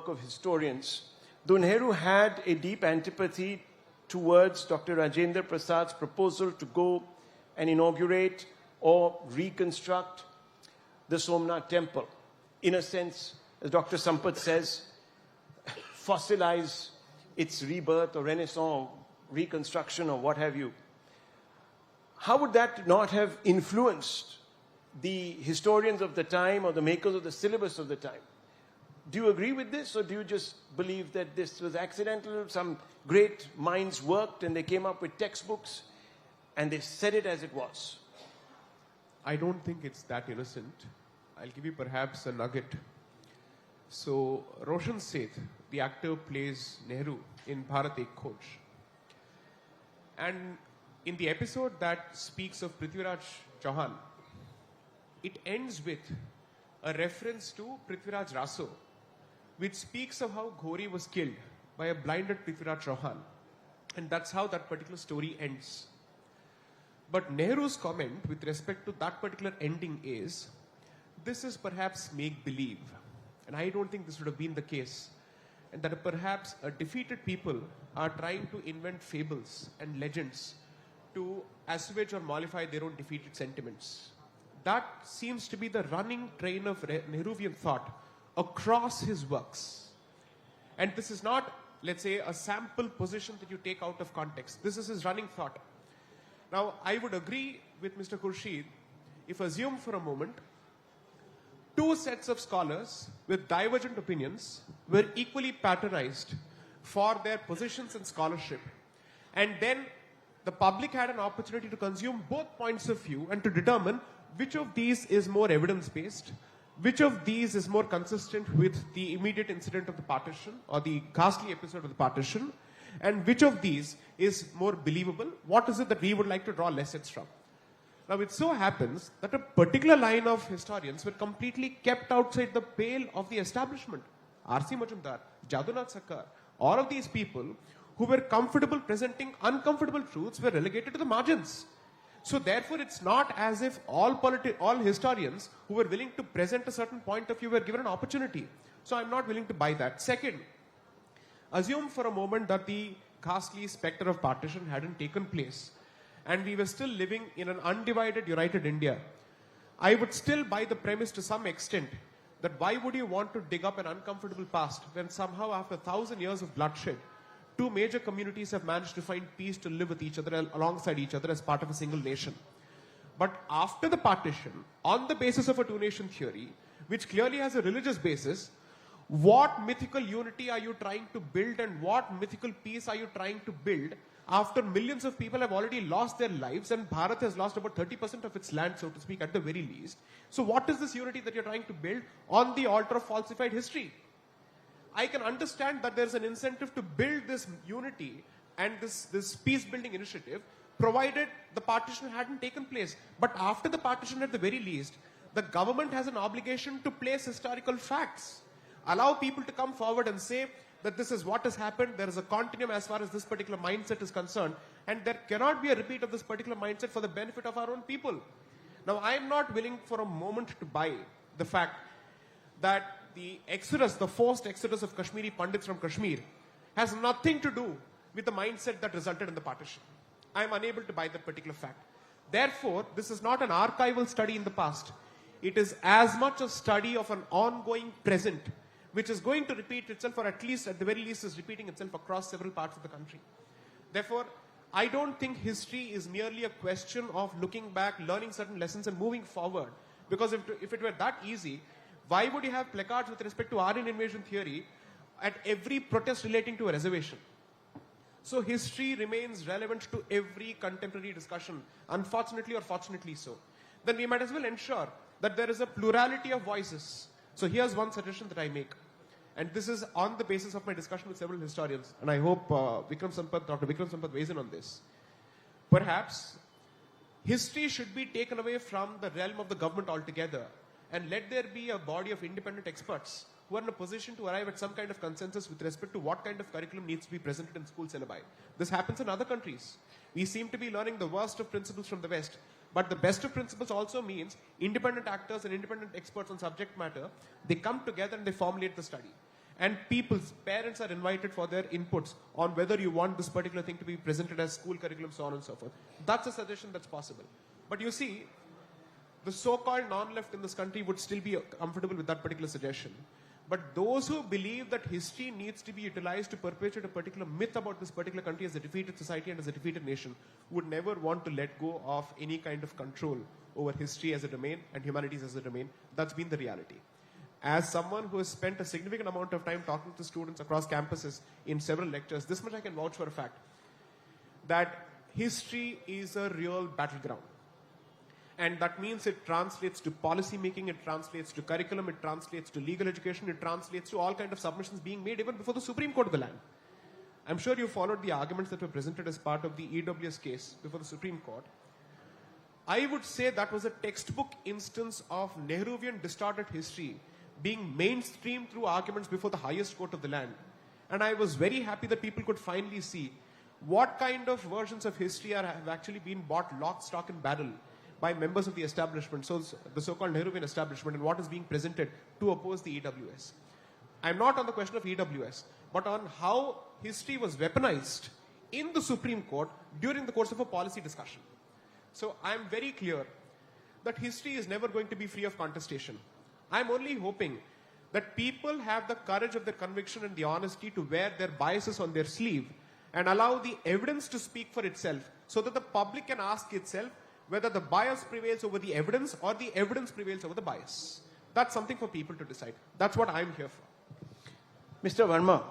of historians, though Nehru had a deep antipathy towards Dr. Rajendra Prasad's proposal to go and inaugurate or reconstruct the Somnath temple, in a sense, as Dr. Sampath says, fossilize its rebirth or renaissance, reconstruction or what have you. How would that not have influenced the historians of the time or the makers of the syllabus of the time? Do you agree with this, or do you just believe that this was accidental, some great minds worked and they came up with textbooks and they said it as it was? I don't think it's that innocent. I'll give you perhaps a nugget. So, Roshan Seth, the actor, plays Nehru in Bharat Ek Khoj. And in the episode that speaks of Prithviraj Chauhan, it ends with a reference to Prithviraj Raso, which speaks of how Ghori was killed by a blinded Prithviraj Chauhan. And that's how that particular story ends. But Nehru's comment with respect to that particular ending is, this is perhaps make-believe. And I don't think this would have been the case. And that perhaps defeated people are trying to invent fables and legends to assuage or mollify their own defeated sentiments. That seems to be the running train of Nehruvian thought across his works. And this is not, let's say, a sample position that you take out of context. This is his running thought. Now, I would agree with Mr. Khurshid if assume for a moment two sets of scholars with divergent opinions were equally patronized for their positions in scholarship. And then the public had an opportunity to consume both points of view and to determine which of these is more evidence-based, which of these is more consistent with the immediate incident of the partition or the ghastly episode of the partition, and which of these is more believable. What is it that we would like to draw lessons from? Now, it so happens that a particular line of historians were completely kept outside the pale of the establishment. R.C. Majumdar, Jadunath Sakar, all of these people who were comfortable presenting uncomfortable truths were relegated to the margins. So therefore, it's not as if all historians who were willing to present a certain point of view were given an opportunity. So I'm not willing to buy that. Second, assume for a moment that the ghastly specter of partition hadn't taken place and we were still living in an undivided, united India. I would still buy the premise to some extent that why would you want to dig up an uncomfortable past when somehow after 1,000 years of bloodshed, two major communities have managed to find peace to live with each other, alongside each other as part of a single nation. But after the partition, on the basis of a two-nation theory, which clearly has a religious basis, what mythical unity are you trying to build and what mythical peace are you trying to build after millions of people have already lost their lives and Bharat has lost about 30% of its land, so to speak, at the very least? So what is this unity that you're trying to build on the altar of falsified history? I can understand that there's an incentive to build this unity and this peace-building initiative, provided the partition hadn't taken place. But after the partition, at the very least, the government has an obligation to place historical facts. Allow people to come forward and say that this is what has happened, there is a continuum as far as this particular mindset is concerned, and there cannot be a repeat of this particular mindset for the benefit of our own people. Now, I am not willing for a moment to buy the fact that the exodus, the forced exodus of Kashmiri Pandits from Kashmir has nothing to do with the mindset that resulted in the partition. I am unable to buy that particular fact. Therefore, this is not an archival study in the past. It is as much a study of an ongoing present, which is going to repeat itself, or at the very least is repeating itself across several parts of the country. Therefore, I don't think history is merely a question of looking back, learning certain lessons and moving forward. Because if it were that easy, why would you have placards with respect to Aryan invasion theory at every protest relating to a reservation? So history remains relevant to every contemporary discussion, unfortunately or fortunately so. Then we might as well ensure that there is a plurality of voices. So here's one suggestion that I make. And this is on the basis of my discussion with several historians. And I hope Dr. Vikram Sampath weighs in on this. Perhaps history should be taken away from the realm of the government altogether, and let there be a body of independent experts who are in a position to arrive at some kind of consensus with respect to what kind of curriculum needs to be presented in school syllabi. This happens in other countries. We seem to be learning the worst of principles from the West. But the best of principles also means independent actors and independent experts on subject matter, they come together and they formulate the study. and parents are invited for their inputs on whether you want this particular thing to be presented as school curriculum, so on and so forth. That's a suggestion that's possible. But you see, the so-called non-left in this country would still be comfortable with that particular suggestion. But those who believe that history needs to be utilized to perpetuate a particular myth about this particular country as a defeated society and as a defeated nation would never want to let go of any kind of control over history as a domain and humanities as a domain. That's been the reality. As someone who has spent a significant amount of time talking to students across campuses in several lectures, this much I can vouch for a fact, that history is a real battleground. And that means it translates to policy making, it translates to curriculum, it translates to legal education, it translates to all kinds of submissions being made even before the Supreme Court of the land. I'm sure you followed the arguments that were presented as part of the EWS case before the Supreme Court. I would say that was a textbook instance of Nehruvian distorted history being mainstreamed through arguments before the highest court of the land. And I was very happy that people could finally see what kind of versions of history have actually been bought lock, stock and barrel by members of the establishment, so the so-called Nehruvian establishment, and what is being presented to oppose the EWS. I'm not on the question of EWS, but on how history was weaponized in the Supreme Court during the course of a policy discussion. So I'm very clear that history is never going to be free of contestation. I'm only hoping that people have the courage of their conviction and the honesty to wear their biases on their sleeve and allow the evidence to speak for itself so that the public can ask itself whether the bias prevails over the evidence or the evidence prevails over the bias. That's something for people to decide. That's what I'm here for. Mr. Verma,